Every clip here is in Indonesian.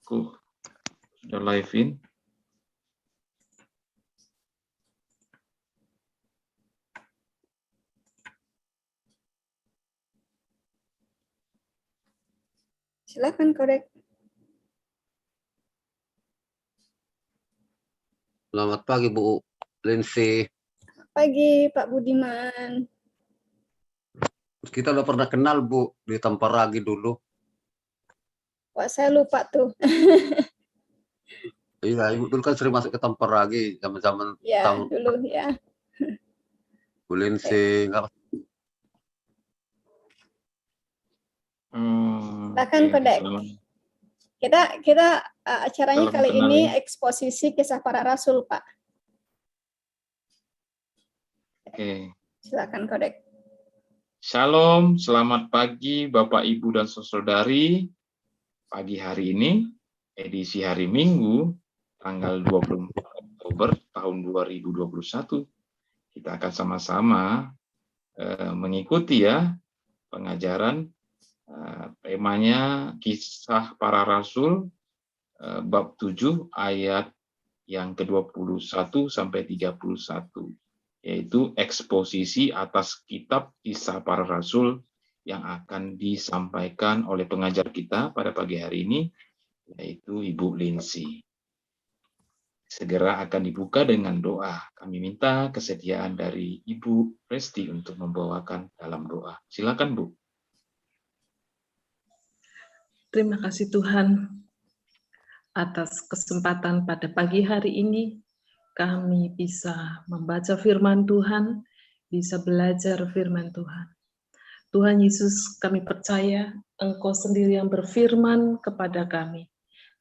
Aku sudah live in. Silakan Kodek. Selamat pagi Bu Lindsay. Pagi Pak Budiman. Kita udah pernah kenal Bu di Tamparagi dulu. Wah, saya lupa tuh. Iya, Ibu dulu kan sering masuk ke Tamparagi zaman-zaman Ya, tahun dulu ya. Bu Lindsay. Silakan Kodek. Kita acaranya Salam kali kenal ini ya. eksposisi kisah para rasul, Pak. Oke. Silakan Kodek. Shalom, selamat pagi Bapak, Ibu, dan saudari. Pagi hari ini, edisi hari Minggu, tanggal 24 Oktober tahun 2021. Kita akan sama-sama mengikuti ya pengajaran temanya Kisah Para Rasul bab 7 ayat yang ke-21 sampai 31, yaitu eksposisi atas kitab Kisah Para Rasul yang akan disampaikan oleh pengajar kita pada pagi hari ini, yaitu Ibu Lindsay. Segera akan dibuka dengan doa. Kami minta kesediaan dari Ibu Resti untuk membawakan dalam doa. Silakan Bu. Terima kasih Tuhan atas kesempatan pada pagi hari ini kami bisa membaca firman Tuhan, bisa belajar firman Tuhan. Tuhan Yesus, kami percaya Engkau sendiri yang berfirman kepada kami.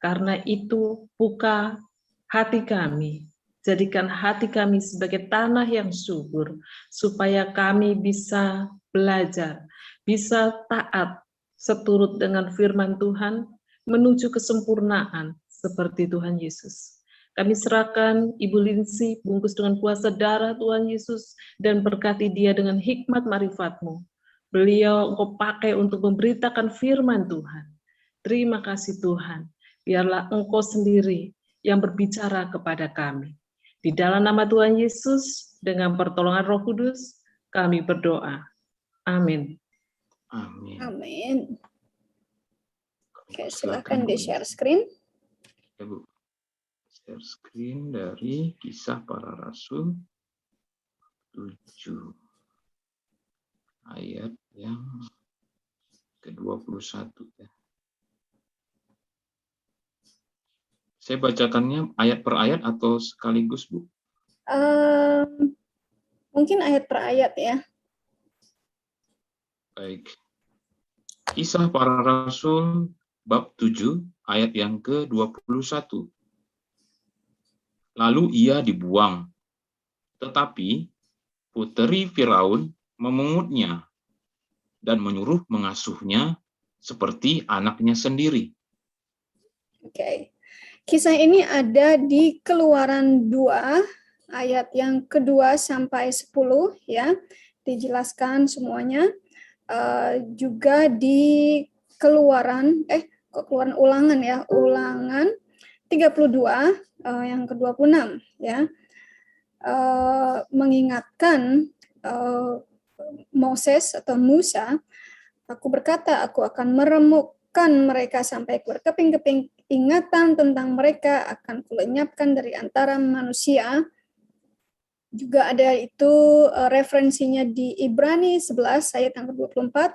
Karena itu, buka hati kami, jadikan hati kami sebagai tanah yang subur, supaya kami bisa belajar, bisa taat, seturut dengan firman Tuhan, menuju kesempurnaan seperti Tuhan Yesus. Kami serahkan Ibu Lindsay, bungkus dengan kuasa darah Tuhan Yesus, dan berkati dia dengan hikmat marifat-Mu. Beliau Engkau pakai untuk memberitakan firman Tuhan. Terima kasih Tuhan, biarlah Engkau sendiri yang berbicara kepada kami. Di dalam nama Tuhan Yesus, dengan pertolongan Roh Kudus, kami berdoa. Amin. Amin. Amin. Oke, silakan di-share screen. Ya, Bu. Share screen dari Kisah Para Rasul 7 ayat yang ke-21 ya. Saya bacakannya ayat per ayat atau sekaligus, Bu? Mungkin ayat per ayat ya. Baik. Kisah Para Rasul bab 7 ayat yang ke-21. Lalu ia dibuang, tetapi puteri Firaun memungutnya dan menyuruh mengasuhnya seperti anaknya sendiri. Oke. Kisah ini ada di Keluaran 2 ayat yang kedua sampai 10 ya. Dijelaskan semuanya. Juga di Keluaran Ulangan ya, Ulangan 32 yang ke-26 ya. Mengingatkan Moses atau Musa, aku berkata, aku akan meremukkan mereka sampai berkeping-keping, ingatan tentang mereka akan kulenyapkan dari antara manusia. Juga ada itu referensinya di Ibrani 11 ayat yang ke-24.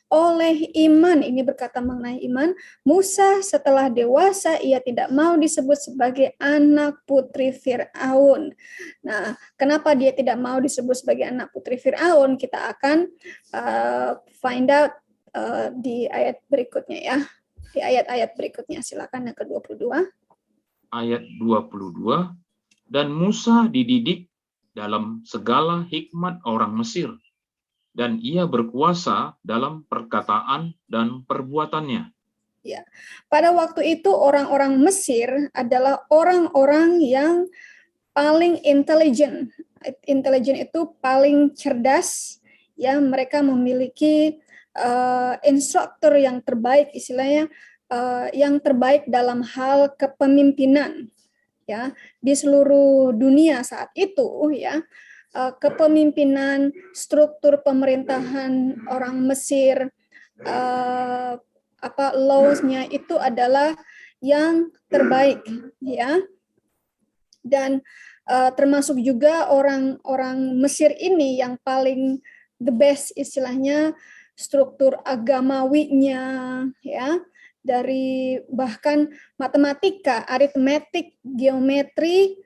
Oleh iman, ini berkata mengenai iman, Musa setelah dewasa ia tidak mau disebut sebagai anak putri Fir'aun. Nah, kenapa dia tidak mau disebut sebagai anak putri Fir'aun? Kita akan find out di ayat berikutnya ya. Di ayat-ayat berikutnya, silakan yang ke-22. Ayat 22, dan Musa dididik dalam segala hikmat orang Mesir, dan ia berkuasa dalam perkataan dan perbuatannya. Ya, pada waktu itu orang-orang Mesir adalah orang-orang yang paling intelijen. Intelijen itu paling cerdas, ya mereka memiliki instruktur yang terbaik, istilahnya yang terbaik dalam hal kepemimpinan, ya, di seluruh dunia saat itu, ya. Kepemimpinan, struktur pemerintahan orang Mesir, laws-nya itu adalah yang terbaik, ya. Dan termasuk juga orang Mesir ini yang paling the best istilahnya struktur agamawinya, ya, dari bahkan matematika, aritmetik, geometri,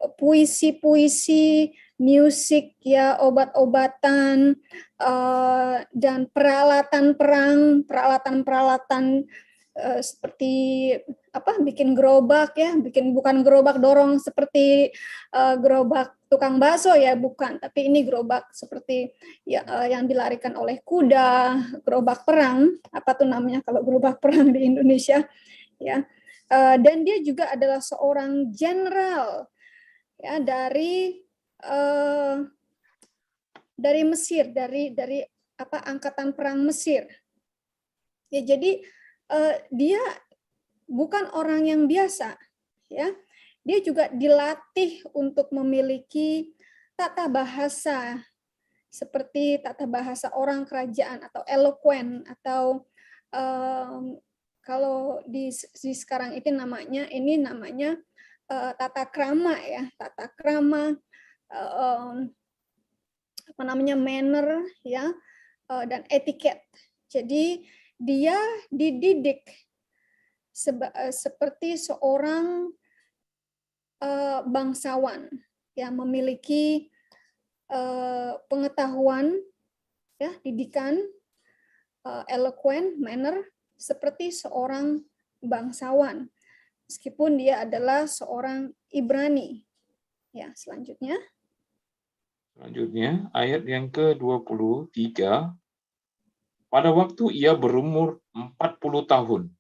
puisi-puisi, musik, ya, obat-obatan, dan peralatan perang, peralatan seperti bikin gerobak, ya, bukan gerobak dorong seperti gerobak tukang bakso, ya, bukan, tapi ini gerobak seperti ya, yang dilarikan oleh kuda, gerobak perang, apa tuh namanya kalau gerobak perang di Indonesia, ya. Dan dia juga adalah seorang jenderal, ya, dari Mesir, dari angkatan perang Mesir, ya. Jadi dia bukan orang yang biasa, ya. Dia juga dilatih untuk memiliki tata bahasa seperti tata bahasa orang kerajaan atau eloquent, atau kalau di sekarang itu namanya tata krama, ya, tata krama, manner, ya, dan etiket. Jadi dia dididik seperti seorang bangsawan yang memiliki pengetahuan, ya, didikan, eloquent, manner, seperti seorang bangsawan, meskipun dia adalah seorang Ibrani. Ya, selanjutnya ayat yang ke-23. Pada waktu ia berumur 40 tahun,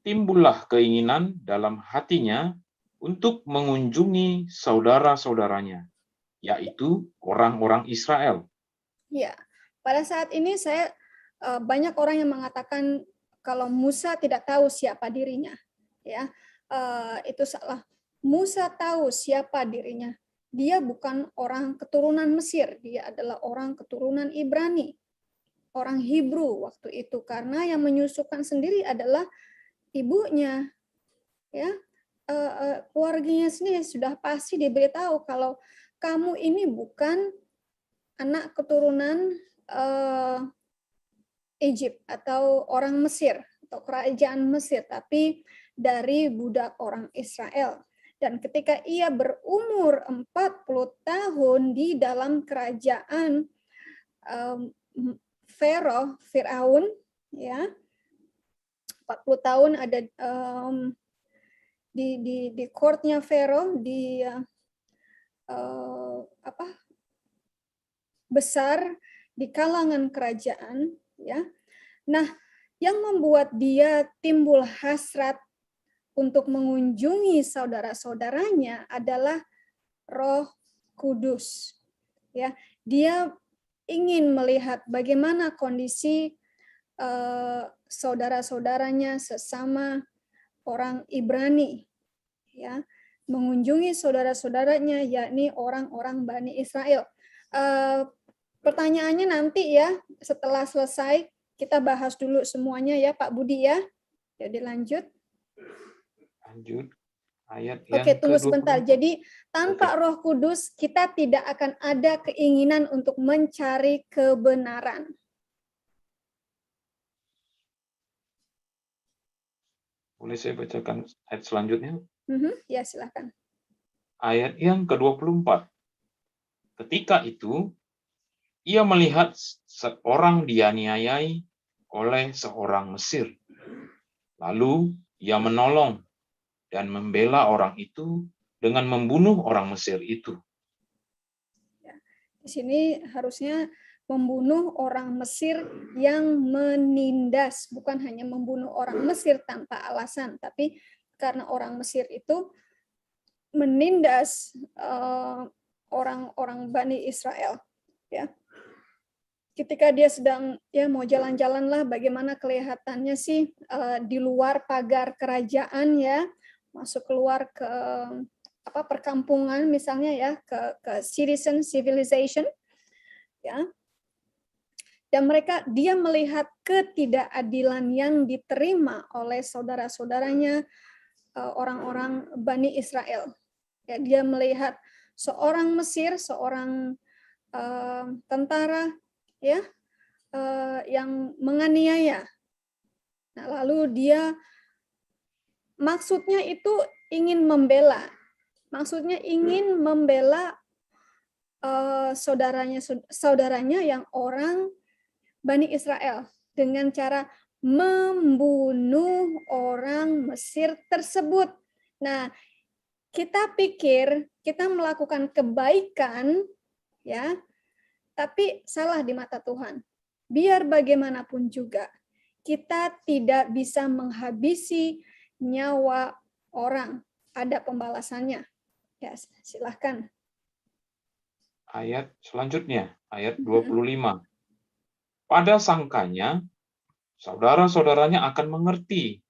timbullah keinginan dalam hatinya untuk mengunjungi saudara-saudaranya, yaitu orang-orang Israel. Ya, pada saat ini banyak orang yang mengatakan kalau Musa tidak tahu siapa dirinya, ya, itu salah. Musa tahu siapa dirinya. Dia bukan orang keturunan Mesir, dia adalah orang keturunan Ibrani, orang Hebrew waktu itu, karena yang menyusukan sendiri adalah ibunya, ya. Keluarganya sendiri sudah pasti diberitahu kalau kamu ini bukan anak keturunan Egypt atau orang Mesir atau kerajaan Mesir, tapi dari budak orang Israel. Dan ketika ia berumur 40 tahun di dalam kerajaan Firaun, ya, 40 tahun ada di courtnya Firaun, di besar di kalangan kerajaan, ya. Nah, yang membuat dia timbul hasrat untuk mengunjungi saudara-saudaranya adalah Roh Kudus, ya. Dia ingin melihat bagaimana kondisi saudara-saudaranya sesama orang Ibrani, ya, mengunjungi saudara-saudaranya yakni orang-orang Bani Israel. Pertanyaannya nanti, ya, setelah selesai kita bahas dulu semuanya, ya, Pak Budi, ya. Jadi lanjut. Ayat yang Oke, tunggu sebentar. ke-24. Jadi tanpa Roh Kudus kita tidak akan ada keinginan untuk mencari kebenaran. Boleh saya bacakan ayat selanjutnya? Ya, silakan. Ayat yang ke-24. Ketika itu, ia melihat seorang dianiayai oleh seorang Mesir. Lalu ia menolong dan membela orang itu dengan membunuh orang Mesir itu. Di sini harusnya membunuh orang Mesir yang menindas, bukan hanya membunuh orang Mesir tanpa alasan, tapi karena orang Mesir itu menindas orang-orang Bani Israel, ya. ketika dia sedang ya mau jalan-jalan lah, bagaimana kelihatannya sih di luar pagar kerajaan ya, masuk keluar ke perkampungan misalnya ya, ke citizen civilization ya. Dan dia melihat ketidakadilan yang diterima oleh saudara-saudaranya orang-orang Bani Israel. Ya, dia melihat seorang Mesir, seorang tentara ya yang menganiaya. Nah, lalu dia maksudnya itu ingin membela. Maksudnya ingin membela saudaranya yang orang Bani Israel dengan cara membunuh orang Mesir tersebut. Nah, kita pikir kita melakukan kebaikan ya, tapi salah di mata Tuhan. Biar bagaimanapun juga kita tidak bisa menghabisi nyawa orang. Ada pembalasannya. Ya, silahkan. Ayat selanjutnya, ayat 25. Pada sangkanya, saudara-saudaranya akan mengerti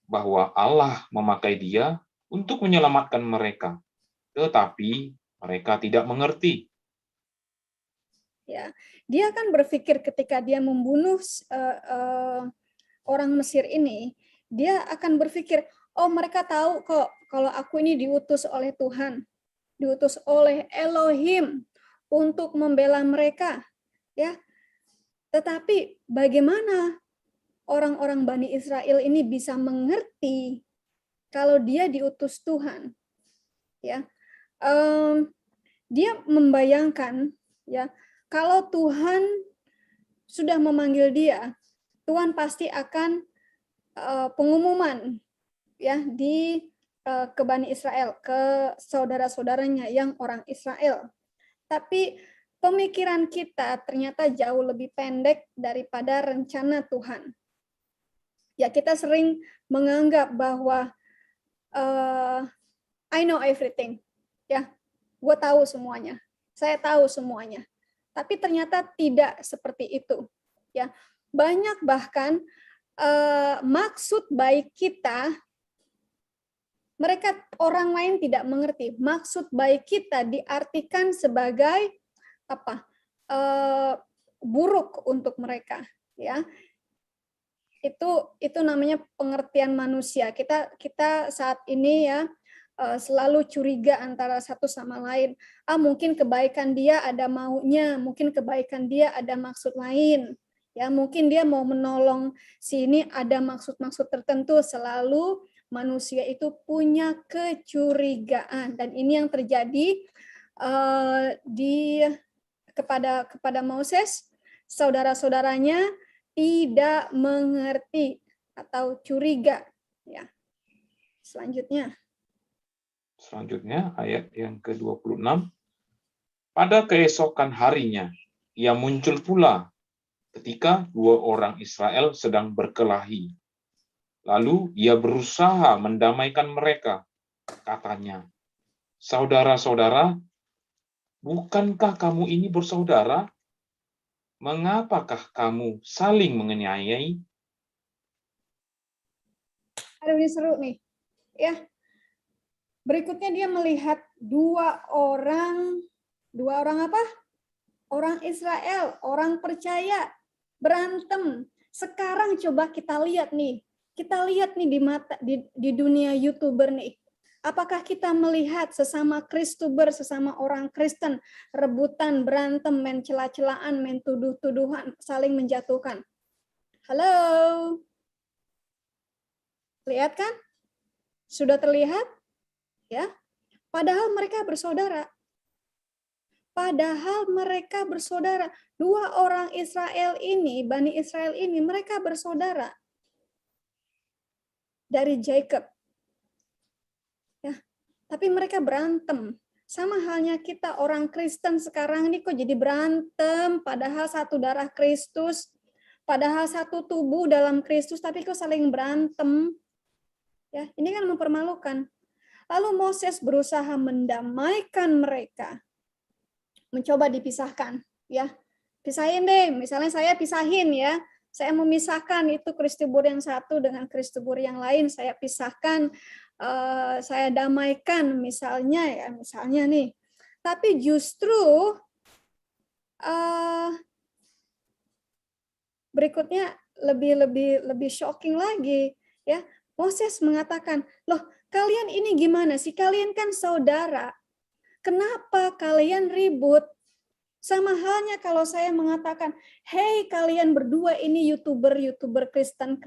bahwa Allah memakai dia untuk menyelamatkan mereka, tetapi mereka tidak mengerti. Ya, dia akan berpikir ketika dia membunuh orang Mesir ini, dia akan berpikir, oh mereka tahu kok kalau aku ini diutus oleh Tuhan, diutus oleh Elohim untuk membela mereka, ya. Tetapi bagaimana orang-orang Bani Israel ini bisa mengerti kalau dia diutus Tuhan? Ya, dia membayangkan ya kalau Tuhan sudah memanggil dia, Tuhan pasti akan pengumuman ya ke Bani Israel, ke saudara-saudaranya yang orang Israel. Tapi pemikiran kita ternyata jauh lebih pendek daripada rencana Tuhan. Ya, kita sering menganggap bahwa I know everything. Ya, gue tahu semuanya. Saya tahu semuanya. Tapi ternyata tidak seperti itu. Ya, banyak bahkan maksud baik kita, mereka orang lain tidak mengerti. Maksud baik kita diartikan sebagai apa? Buruk untuk mereka, ya. Itu namanya pengertian manusia. Kita saat ini ya selalu curiga antara satu sama lain. Mungkin kebaikan dia ada maunya, mungkin kebaikan dia ada maksud lain. Ya, mungkin dia mau menolong sini ada maksud-maksud tertentu. Selalu manusia itu punya kecurigaan, dan ini yang terjadi kepada Moses. Saudara-saudaranya tidak mengerti atau curiga. Ya. Selanjutnya ayat yang ke-26. Pada keesokan harinya, ia muncul pula ketika dua orang Israel sedang berkelahi. Lalu ia berusaha mendamaikan mereka. Katanya, saudara-saudara, bukankah kamu ini bersaudara? Mengapakah kamu saling menganiayai? Aduh, ini seru nih. Ya. Berikutnya dia melihat dua orang apa? Orang Israel, orang percaya berantem. Sekarang coba kita lihat nih di dunia YouTuber nih. Apakah kita melihat sesama Kristuber, sesama orang Kristen rebutan, berantem, main celah-celahan, main tuduh-tuduhan, saling menjatuhkan? Halo? Lihat kan? Sudah terlihat? Ya. Padahal mereka bersaudara. Dua orang Israel ini, Bani Israel ini, mereka bersaudara. Dari Jacob. Ya. Tapi mereka berantem. Sama halnya kita orang Kristen sekarang ini kok jadi berantem, padahal satu darah Kristus, padahal satu tubuh dalam Kristus, tapi kok saling berantem. Ya, ini kan mempermalukan. Lalu Moses berusaha mendamaikan mereka. Mencoba dipisahkan, ya. pisahin deh, misalnya saya pisahin ya, saya memisahkan itu Kristubur yang satu dengan Kristubur yang lain, saya pisahkan, saya damaikan misalnya ya, misalnya nih. Tapi justru berikutnya lebih shocking lagi ya. Moses mengatakan, "Loh, kalian ini gimana sih? Kalian kan saudara. Kenapa kalian ribut?" Sama halnya kalau saya mengatakan, "Hey, kalian berdua ini YouTuber Kristen,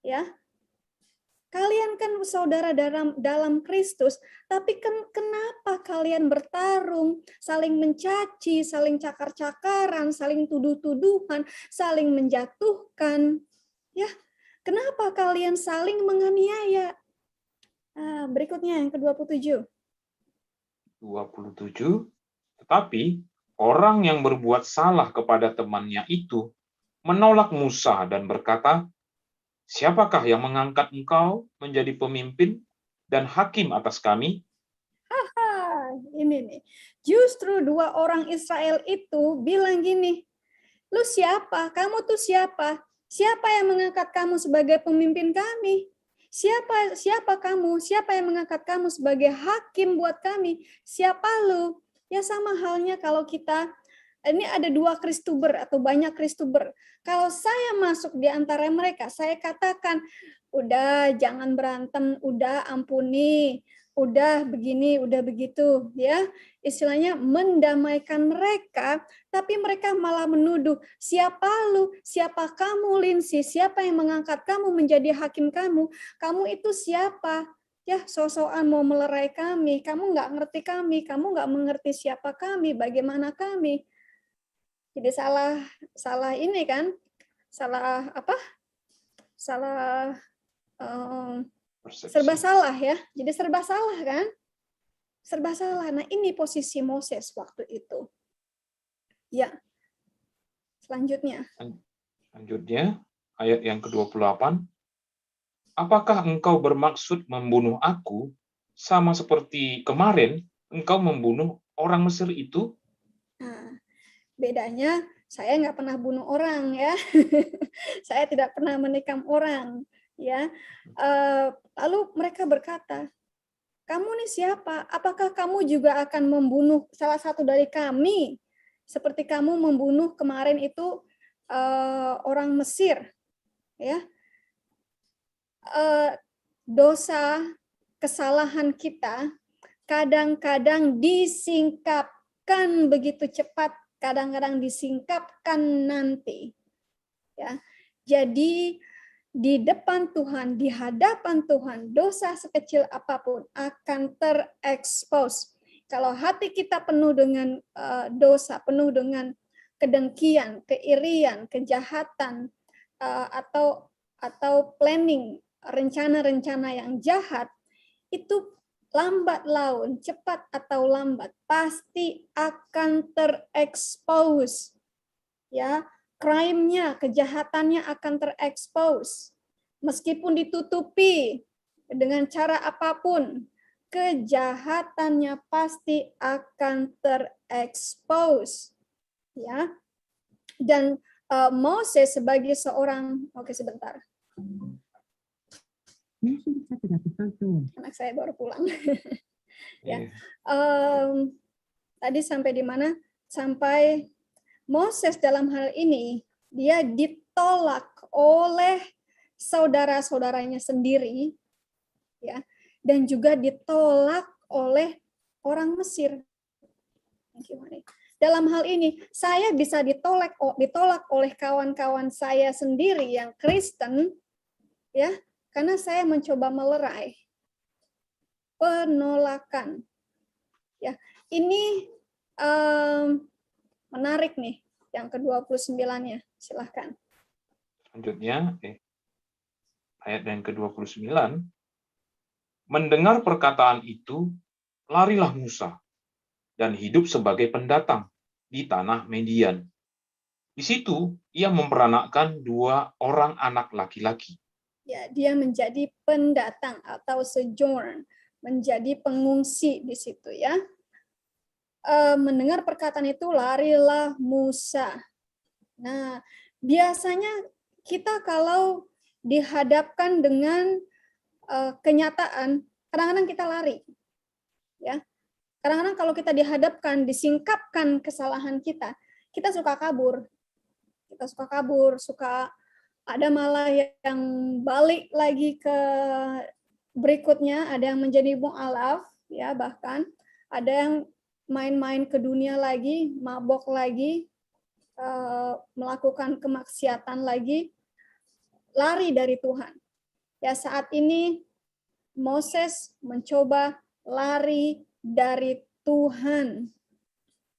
ya. Kalian kan saudara dalam Kristus, tapi kenapa kalian bertarung, saling mencaci, saling cakar-cakaran, saling tuduh-tuduhan, saling menjatuhkan? Ya, kenapa kalian saling menganiaya?" Berikutnya yang ke-27. 27. Tetapi orang yang berbuat salah kepada temannya itu menolak Musa dan berkata, "Siapakah yang mengangkat engkau menjadi pemimpin dan hakim atas kami?" Ini nih, justru dua orang Israel itu bilang gini, "Lu siapa? Kamu tuh siapa? Siapa yang mengangkat kamu sebagai pemimpin kami? Siapa kamu? Siapa yang mengangkat kamu sebagai hakim buat kami? Siapa lu?" Ya sama halnya kalau kita, ini ada dua Kristuber atau banyak Kristuber. Kalau saya masuk di antara mereka, saya katakan, "Udah jangan berantem, udah ampuni, udah begini, udah begitu," ya. Istilahnya mendamaikan mereka, tapi mereka malah menuduh, "Siapa lu? Siapa kamu, Lindsay? Siapa yang mengangkat kamu menjadi hakim kamu? Kamu itu siapa? Ya, so-soan mau melerai kami. Kamu nggak ngerti kami. Kamu nggak mengerti siapa kami, bagaimana kami." Jadi salah ini kan? Salah apa? Salah serba salah ya. Jadi serba salah kan? Serba salah. Nah, ini posisi Moses waktu itu. Ya. Selanjutnya. Lanjutnya, ayat yang ke-28. "Apakah engkau bermaksud membunuh aku sama seperti kemarin engkau membunuh orang Mesir itu?" Nah, bedanya saya nggak pernah bunuh orang ya. Saya tidak pernah menikam orang ya. Lalu mereka berkata, "Kamu nih siapa? Apakah kamu juga akan membunuh salah satu dari kami seperti kamu membunuh kemarin itu orang Mesir?" Ya. Dosa, kesalahan kita kadang-kadang disingkapkan begitu cepat, kadang-kadang disingkapkan nanti. Ya. Jadi di depan Tuhan, di hadapan Tuhan, dosa sekecil apapun akan terekspos. Kalau hati kita penuh dengan dosa, penuh dengan kedengkian, keirian, kejahatan, atau planning, rencana-rencana yang jahat, itu lambat laun, cepat atau lambat, pasti akan terekspos. Ya, crime-nya, kejahatannya akan terekspos. Meskipun ditutupi dengan cara apapun, kejahatannya pasti akan terekspos. Ya. Dan Moses sebagai seorang, oke sebentar. Anak saya baru pulang. Ya. Tadi sampai di mana? Sampai Moses dalam hal ini dia ditolak oleh saudara-saudaranya sendiri, ya, dan juga ditolak oleh orang Mesir. Dalam hal ini saya bisa ditolak oleh kawan-kawan saya sendiri yang Kristen, ya, karena saya mencoba melerai. Penolakan. Ya, ini menarik nih yang ke-29-nya. Silahkan. Selanjutnya, ayat yang ke-29. "Mendengar perkataan itu, larilah Musa dan hidup sebagai pendatang di tanah Median. Di situ ia memperanakkan 2 orang anak laki-laki." Ya, dia menjadi pendatang atau sojourn, menjadi pengungsi di situ ya. mendengar perkataan itu, larilah Musa. Nah, biasanya kita kalau dihadapkan dengan kenyataan, kadang-kadang kita lari. Ya. Kadang-kadang kalau kita dihadapkan, disingkapkan kesalahan kita suka kabur. Kita suka kabur, ada malah yang balik lagi ke berikutnya, ada yang menjadi mu'alaf, ya, bahkan ada yang main-main ke dunia lagi, mabok lagi, melakukan kemaksiatan lagi, lari dari Tuhan. Ya, saat ini Moses mencoba lari dari Tuhan.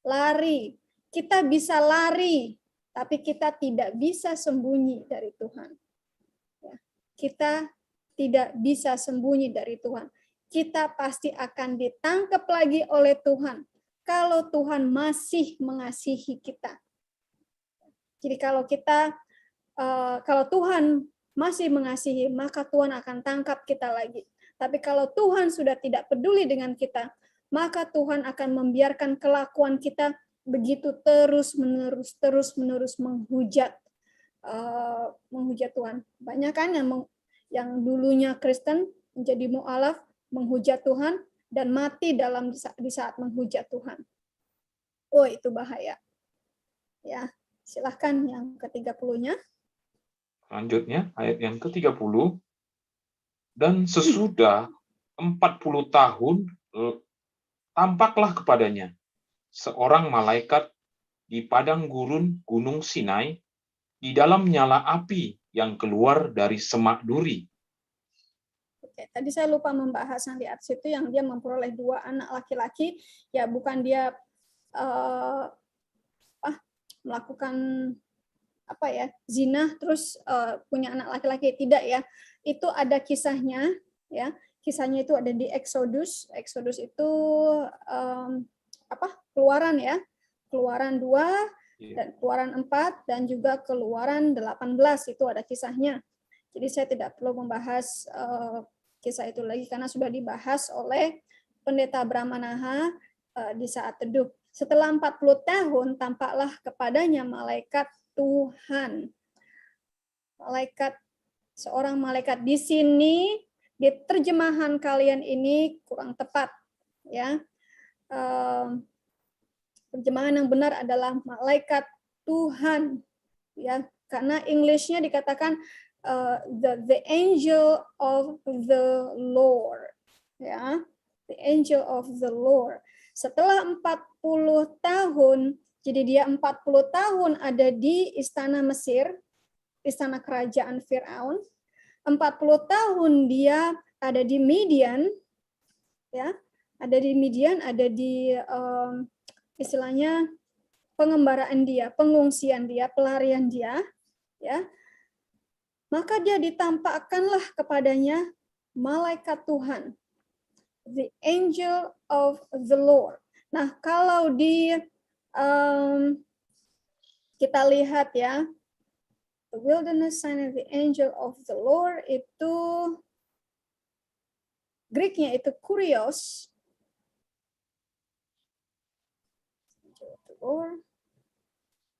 Lari. Kita bisa lari, tapi kita tidak bisa sembunyi dari Tuhan. Ya, kita tidak bisa sembunyi dari Tuhan. Kita pasti akan ditangkap lagi oleh Tuhan kalau Tuhan masih mengasihi kita. Jadi kalau Tuhan masih mengasihi, maka Tuhan akan tangkap kita lagi. Tapi kalau Tuhan sudah tidak peduli dengan kita, maka Tuhan akan membiarkan kelakuan kita begitu terus-menerus menghujat Tuhan. Banyak kan yang dulunya Kristen menjadi mu'alaf, menghujat Tuhan, dan mati di saat menghujat Tuhan. Oh, itu bahaya. Ya, silahkan yang ke-30-nya. Selanjutnya, ayat yang ke-30. Dan sesudah 40 tahun, tampaklah kepadanya seorang malaikat di padang gurun Gunung Sinai, di dalam nyala api yang keluar dari semak duri. Oke, tadi saya lupa membahas yang di atas itu, yang dia memperoleh 2 anak laki-laki, ya bukan dia melakukan zina terus punya anak laki-laki, tidak ya. Itu ada kisahnya, ya. Kisahnya itu ada di Exodus. Exodus itu Keluaran ya. Keluaran 2 dan Keluaran 4 dan juga Keluaran 18 itu ada kisahnya. Jadi saya tidak perlu membahas kisah itu lagi karena sudah dibahas oleh Pendeta Brahmanaha di saat teduh. Setelah 40 tahun tampaklah kepadanya malaikat Tuhan. Seorang malaikat. Di sini di terjemahan kalian ini kurang tepat, ya. Terjemahan yang benar adalah malaikat Tuhan, ya, karena English-nya dikatakan the angel of the Lord, ya, the angel of the Lord. Setelah 40 tahun, jadi dia 40 tahun ada di istana Mesir, istana kerajaan Firaun. 40 tahun dia ada di Midian, ya, ada di Midian, ada di istilahnya pengembaraan dia, pengungsian dia, pelarian dia, ya. Maka dia ditampakkanlah kepadanya malaikat Tuhan, the angel of the Lord. Nah, kalau kita lihat ya, the wilderness sign of the angel of the Lord itu Greek-nya itu kurios.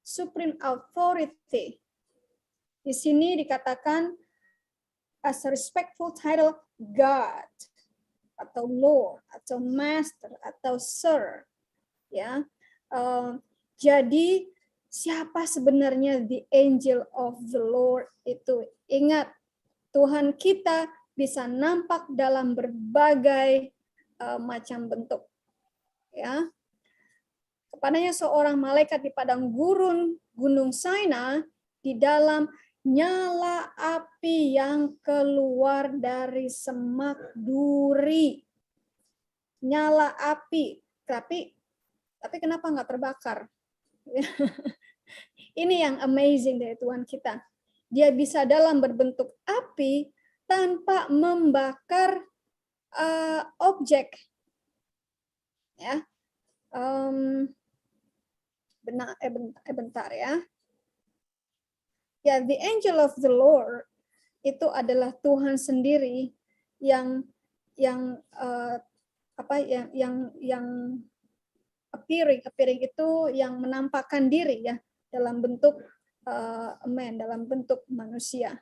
Supreme authority. Di sini dikatakan as a respectful title God atau Lord atau Master atau Sir, ya. Jadi siapa sebenarnya the angel of the Lord itu? Ingat, Tuhan kita bisa nampak dalam berbagai macam bentuk, ya. Kepadanya seorang malaikat di padang gurun Gunung Sinai, di dalam nyala api yang keluar dari semak duri. Nyala api, tapi kenapa nggak terbakar? Ini yang amazing dari Tuhan kita. Dia bisa dalam berbentuk api tanpa membakar objek. Ya, bentar ya. Ya, the angel of the Lord itu adalah Tuhan sendiri yang appearing itu yang menampakkan diri ya dalam bentuk dalam bentuk manusia.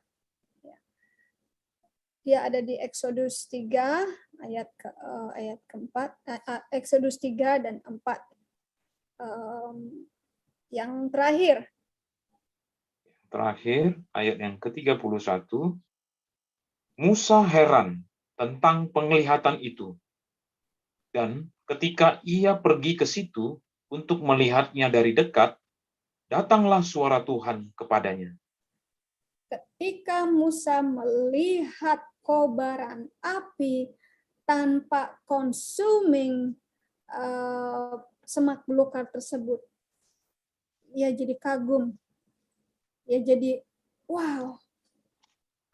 Dia ada di Exodus 3 ayat keempat, Exodus 3 dan 4. Yang terakhir ayat yang ke-31, Musa heran tentang penglihatan itu. Dan ketika ia pergi ke situ untuk melihatnya dari dekat, datanglah suara Tuhan kepadanya. Ketika Musa melihat kobaran api tanpa consuming semak belukar tersebut, ia jadi kagum. Ia jadi, wow,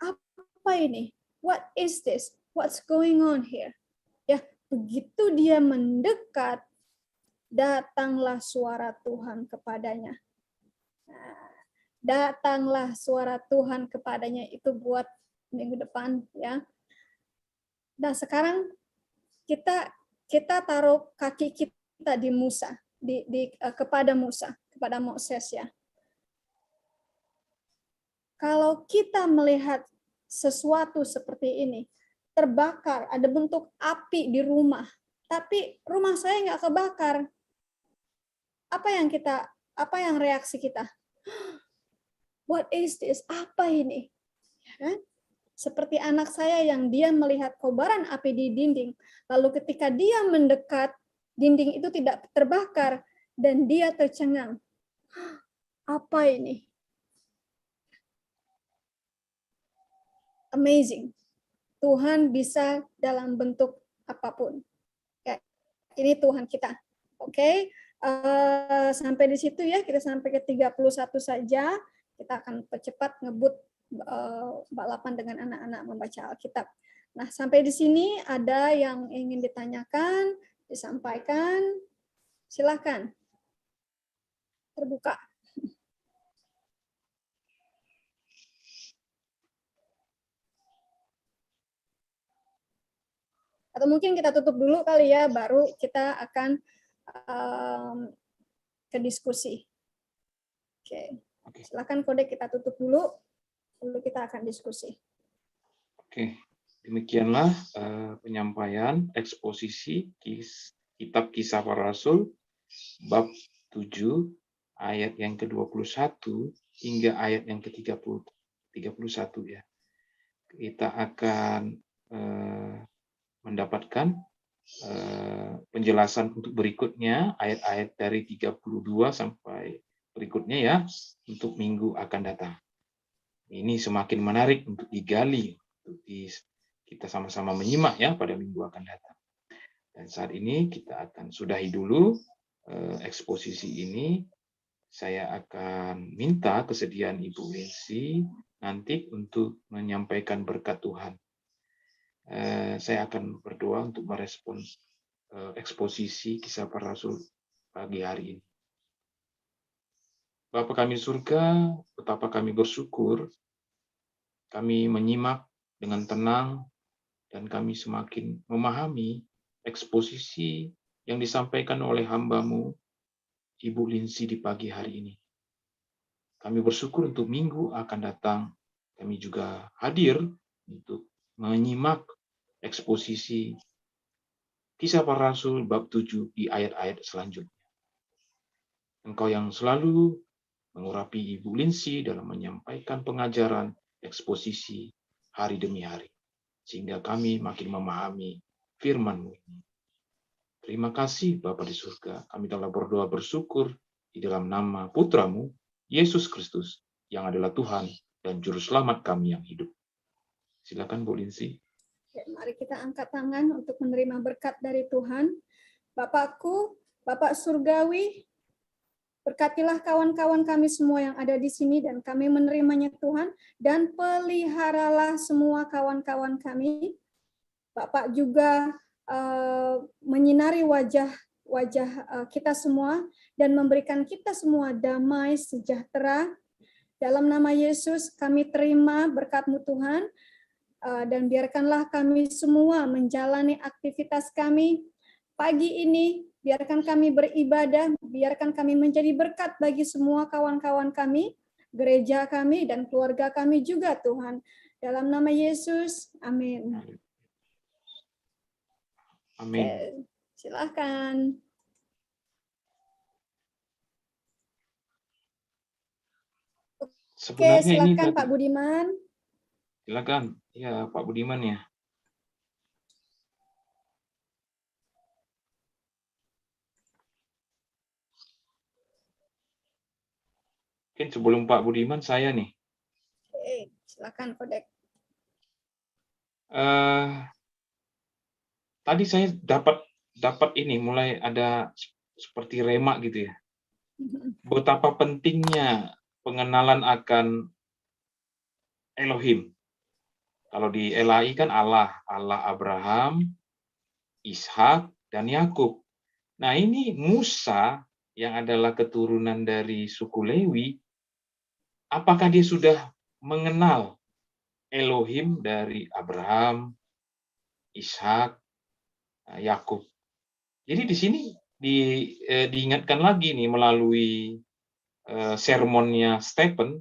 apa ini? What is this? What's going on here? Ya, begitu dia mendekat, datanglah suara Tuhan kepadanya. Nah, datanglah suara Tuhan kepadanya itu buat minggu depan ya. Nah, sekarang kita taruh kaki kita di Musa, kepada Musa, kepada Moses ya. Kalau kita melihat sesuatu seperti ini, terbakar, ada bentuk api di rumah, tapi rumah saya nggak kebakar. Apa yang reaksi kita? What is this? Apa ini? Ya kan? Seperti anak saya yang dia melihat kobaran api di dinding, lalu ketika dia mendekat, dinding itu tidak terbakar dan dia tercengang. Apa ini? Amazing. Tuhan bisa dalam bentuk apapun. Ya, ini Tuhan kita. Oke. Sampai di situ ya, kita sampai ke 31 saja. Kita akan percepat ngebut balapan dengan anak-anak membaca Alkitab. Nah, sampai di sini ada yang ingin ditanyakan, disampaikan. Silakan. Terbuka. Atau mungkin kita tutup dulu kali ya, baru kita akan ke diskusi. Oke. Silakan Kodek, kita tutup dulu, lalu kita akan diskusi. Oke, demikianlah penyampaian eksposisi Kitab Kisah Para Rasul, bab 7, ayat yang ke-21 hingga ayat yang ke-31 ya. Kita akan mendapatkan penjelasan untuk berikutnya, ayat-ayat dari 32 sampai berikutnya ya, untuk minggu akan datang. Ini semakin menarik untuk digali, untuk kita sama-sama menyimak ya pada minggu akan datang. Dan saat ini kita akan sudahi dulu eksposisi ini. Saya akan minta kesediaan Ibu Lindsay nanti untuk menyampaikan berkat Tuhan. Saya akan berdoa untuk merespon eksposisi Kisah Para Rasul pagi hari ini. Bapa kami di surga, betapa kami bersyukur, kami menyimak dengan tenang, dan kami semakin memahami eksposisi yang disampaikan oleh hamba-Mu, Ibu Lindsay di pagi hari ini. Kami bersyukur untuk minggu akan datang, kami juga hadir untuk menyimak eksposisi Kisah Para Rasul bab 7 di ayat-ayat selanjutnya. Engkau yang selalu mengurapi Ibu Lindsay dalam menyampaikan pengajaran eksposisi hari demi hari, sehingga kami makin memahami firman-Mu ini. Terima kasih Bapa di surga, kami telah berdoa bersyukur di dalam nama Putra-Mu, Yesus Kristus, yang adalah Tuhan dan Juru Selamat kami yang hidup. Silakan Bu Lindsay. Mari kita angkat tangan untuk menerima berkat dari Tuhan. Bapakku, Bapak Surgawi, berkatilah kawan-kawan kami semua yang ada di sini dan kami menerimanya Tuhan, dan peliharalah semua kawan-kawan kami. Bapak juga menyinari wajah kita semua dan memberikan kita semua damai sejahtera. Dalam nama Yesus kami terima berkat-Mu Tuhan. Dan biarkanlah kami semua menjalani aktivitas kami pagi ini biarkan kami beribadah, biarkan kami menjadi berkat bagi semua kawan-kawan kami, gereja kami, dan keluarga kami juga Tuhan. Dalam nama Yesus, amin. Amin. Oke, silahkan. Oke, Sebenarnya ini silahkan tadi, Pak Budiman. silakan. Ya, Pak Budiman ya. Mungkin sebelum Pak Budiman, saya nih. Oke, silahkan Kodek. Tadi saya dapat ini, mulai ada seperti rema gitu ya. Betapa pentingnya pengenalan akan Elohim. Kalau di LAI kan Allah Abraham, Ishak, dan Yakub. Nah, ini Musa yang adalah keturunan dari suku Lewi, apakah dia sudah mengenal Elohim dari Abraham, Ishak, Yakub? Jadi di sini diingatkan lagi nih melalui sermonnya Stephen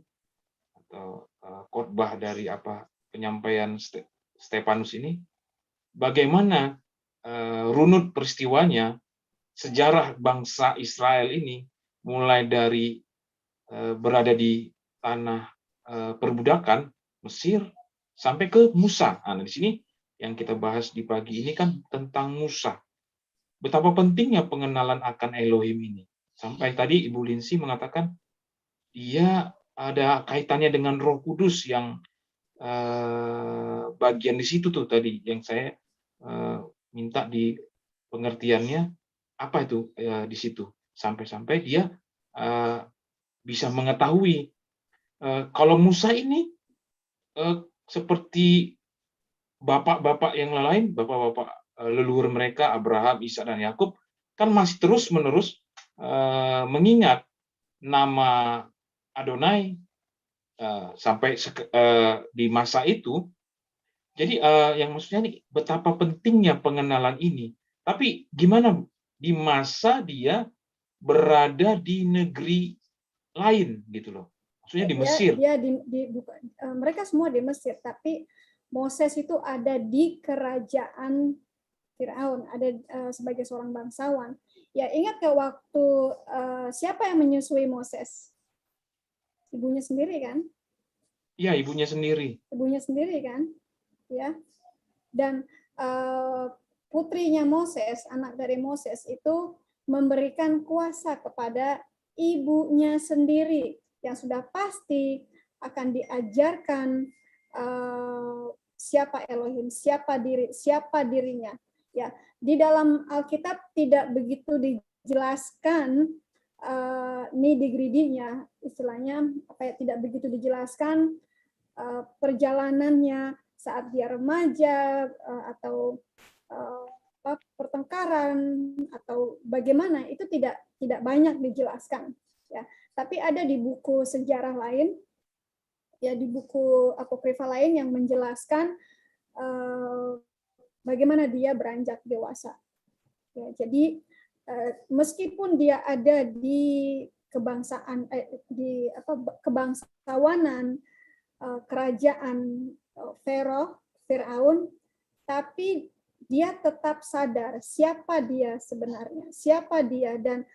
atau khotbah dari penyampaian Stefanus ini, bagaimana runut peristiwanya, sejarah bangsa Israel ini mulai dari berada di tanah perbudakan Mesir sampai ke Musa. Nah, di sini yang kita bahas di pagi ini kan tentang Musa. Betapa pentingnya pengenalan akan Elohim ini. Sampai tadi Ibu Linsi mengatakan dia ada kaitannya dengan Roh Kudus yang bagian di situ tuh tadi yang saya minta di pengertiannya apa itu di situ, sampai-sampai dia bisa mengetahui kalau Musa ini seperti bapak-bapak yang lain, bapak-bapak leluhur mereka Abraham, Ishak, dan Yakub kan masih terus-menerus mengingat nama Adonai sampai di masa itu. Jadi yang maksudnya nih, betapa pentingnya pengenalan ini. Tapi gimana di masa dia berada di negeri lain gitu loh. Maksudnya di Mesir. Mereka semua di Mesir, tapi Moses itu ada di kerajaan Firaun, ada sebagai seorang bangsawan. Ya, ingat ke waktu siapa yang menyusui Moses? Ibunya sendiri kan? Iya, ibunya sendiri. Ibunya sendiri kan? Ya. Dan putrinya Moses, anak dari Moses itu memberikan kuasa kepada ibunya sendiri yang sudah pasti akan diajarkan siapa Elohim, siapa dirinya. Ya, di dalam Alkitab tidak begitu dijelaskan nitty-gritty-nya, istilahnya tidak begitu dijelaskan perjalanannya saat dia remaja atau pertengkaran atau bagaimana, itu tidak banyak dijelaskan ya. Tapi ada di buku sejarah lain ya, di buku apokrifa lain yang menjelaskan bagaimana dia beranjak dewasa ya. Jadi meskipun dia ada di kebangsaan kebangsawanan kerajaan Firaun, tapi dia tetap sadar siapa dia sebenarnya, siapa dia, dan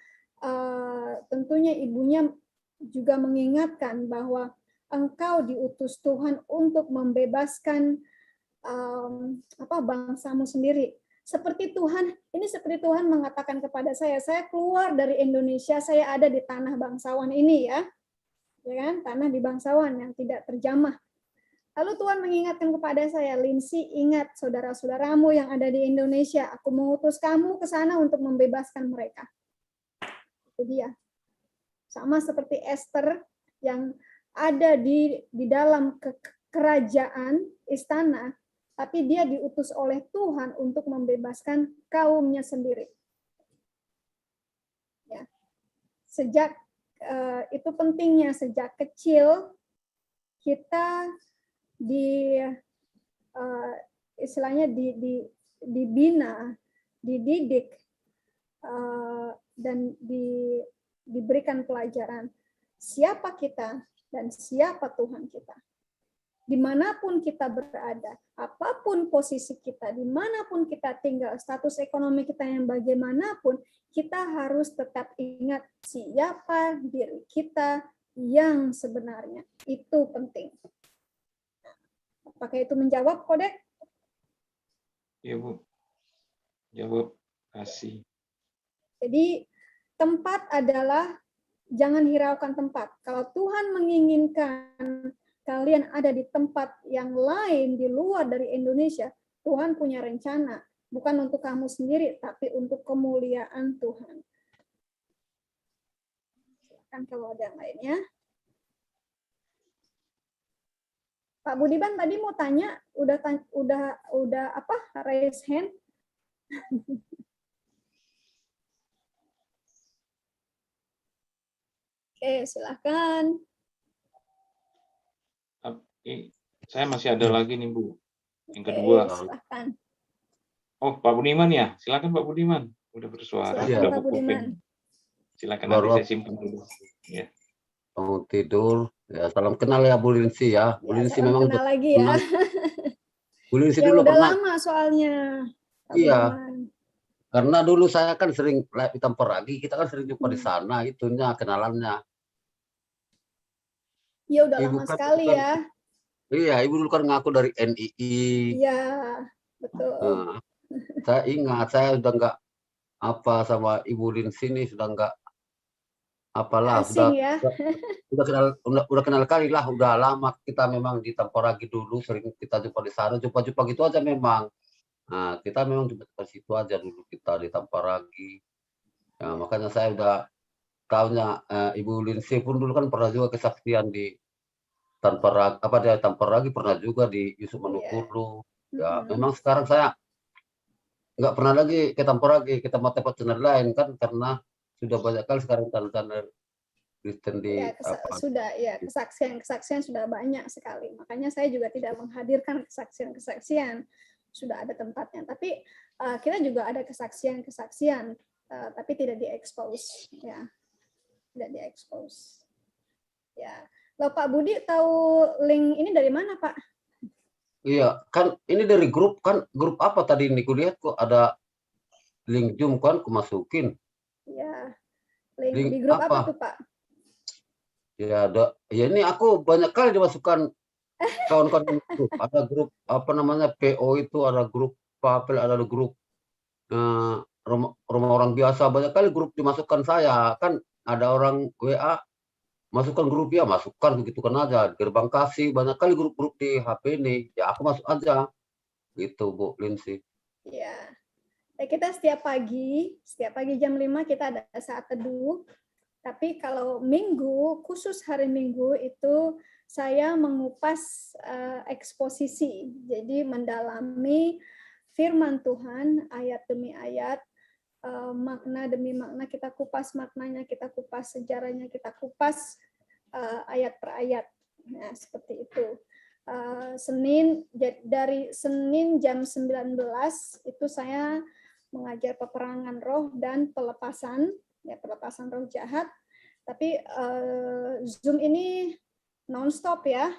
tentunya ibunya juga mengingatkan bahwa engkau diutus Tuhan untuk membebaskan bangsamu sendiri. Seperti Tuhan mengatakan kepada saya keluar dari Indonesia, saya ada di tanah bangsawan ini ya kan, tanah di bangsawan yang tidak terjamah. Lalu Tuhan mengingatkan kepada saya, Lindsay, ingat saudara-saudaramu yang ada di Indonesia, aku mengutus kamu ke sana untuk membebaskan mereka. Itu dia. Sama seperti Esther yang ada di dalam kerajaan istana, tapi dia diutus oleh Tuhan untuk membebaskan kaumnya sendiri. Ya. Sejak itu pentingnya sejak kecil kita istilahnya dibina, dididik dan diberikan pelajaran siapa kita dan siapa Tuhan kita. Dimanapun kita berada, apapun posisi kita, dimanapun kita tinggal, status ekonomi kita yang bagaimanapun, kita harus tetap ingat siapa diri kita yang sebenarnya. Itu penting. Apakah itu menjawab, Kodek? Iya, Bu. Jawab. Kasih. Jadi tempat adalah, jangan hiraukan tempat. Kalau Tuhan menginginkan kalian ada di tempat yang lain di luar dari Indonesia, Tuhan punya rencana, bukan untuk kamu sendiri, tapi untuk kemuliaan Tuhan. Silakan kalau ada yang lainnya. Pak Budiman tadi mau tanya, udah apa? Raise hand. Oke, silakan. Saya masih ada lagi nih, Bu. Yang Oke, kedua. silakan. Oh, Pak Budiman ya? Silakan Pak Budiman. Udah bersuara. Silakan, Udah Pak Budiman. Silakan, Baru nanti saya simpan dulu. Ya. Mau tidur. Ya, salam kenal ya Bu Linsi ya. Bu Ya, Linsi salam memang kenal lagi ya. Bu Linsi Ya dulu udah pernah. lama soalnya, Pak Iya. Budiman. Karena dulu saya kan sering live di Tamparagi, kita kan sering jumpa di Hmm. sana, itunya kenalannya. Ya udah Ibu lama kan sekali bukan- ya. Iya, Ibu dulu kan ngaku dari NII. Iya, betul. Nah, saya ingat, saya udah nggak apa sama Ibu Linsi ini sudah nggak apalah, Asing ya. udah kenal kali lah, udah lama kita memang di Tamparagi dulu, sering kita jumpa di sana, jumpa gitu aja memang. Nah, kita memang jumpa situ aja dulu kita di Tamparagi. Ya, makanya saya udah tahunya Ibu Linsi pun dulu kan pernah juga kesaksian di Tamparagi pernah juga di Yusuf Manukulu. Ya, memang sekarang saya nggak pernah lagi ke Tamparagi, kita mau tempat channel lain kan karena sudah banyak kali sekarang channel Kristen di Ya, sudah ya kesaksian sudah banyak sekali. Makanya saya juga tidak menghadirkan kesaksian sudah ada tempatnya. Tapi kita juga ada kesaksian tapi tidak diekspos ya. Tidak diekspos. Ya. Loh Pak Budi tahu link ini dari mana, Pak? Iya, kan ini dari grup apa tadi ini kulihat kok ada link Zoom kan kumasukin. Ya. Link Link di grup apa apa tuh, Pak? Ya, ya ini aku banyak kali dimasukkan kawan-kawan grup. Ada grup apa namanya PO itu, ada grup Papel, ada grup rumah orang biasa, banyak kali grup dimasukkan saya. Kan ada orang WA masukkan grup, ya masukkan begitu kan aja. Gerbang kasih banyak kali grup-grup di HP ini. Ya aku masuk aja. Gitu Bu Linsi. Ya. Kita setiap pagi jam 5 kita ada saat teduh. Tapi kalau minggu, khusus hari Minggu itu saya mengupas eksposisi. Jadi mendalami firman Tuhan, ayat demi ayat, makna demi makna, kita kupas maknanya, kita kupas sejarahnya, kita kupas ayat per ayat. Nah, seperti itu. Dari Senin jam 19 itu saya mengajar peperangan roh dan pelepasan roh jahat. Tapi Zoom ini non-stop ya.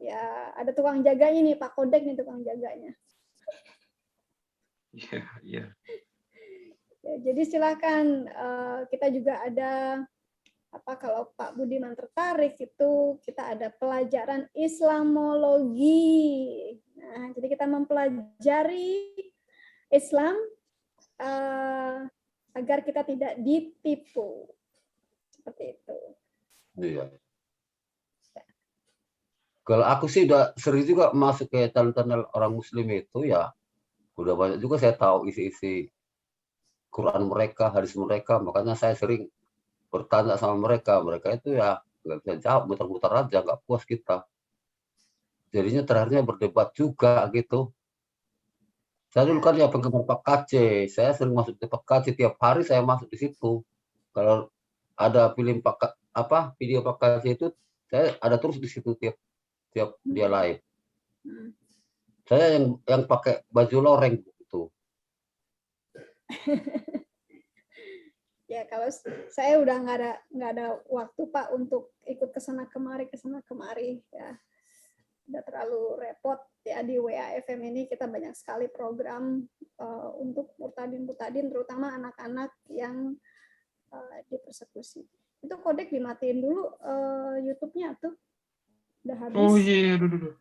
Ya, ada tukang jaganya nih, Pak Kodek nih tukang jaganya. Iya. Ya, jadi silakan, kita juga ada kalau Pak Budiman tertarik itu kita ada pelajaran Islamologi. Nah, jadi kita mempelajari Islam agar kita tidak ditipu. Seperti itu. Iya. Kalau aku sih udah sering juga masuk ke channel-channel orang Muslim itu ya, udah banyak juga saya tahu isi-isi Quran mereka, hadis mereka, makanya saya sering bertanya sama mereka itu ya nggak bisa jawab, muter-muter aja, nggak puas kita. Jadinya terakhirnya berdebat juga gitu. Saya dulu kan ya penggemar Pak KC, saya sering masuk ke Pak KC, tiap hari saya masuk di situ. Kalau ada film video Pak KC itu, saya ada terus di situ tiap dia live. Saya yang pakai baju loreng gitu. Ya kalau saya udah nggak ada waktu Pak untuk ikut kesana kemari ya. Udah terlalu repot ya di WAFM ini, kita banyak sekali program untuk murtadin terutama anak-anak yang dipersekusi. Itu Kodek dimatiin dulu YouTube-nya tuh. Udah habis. Oh iya, aduh.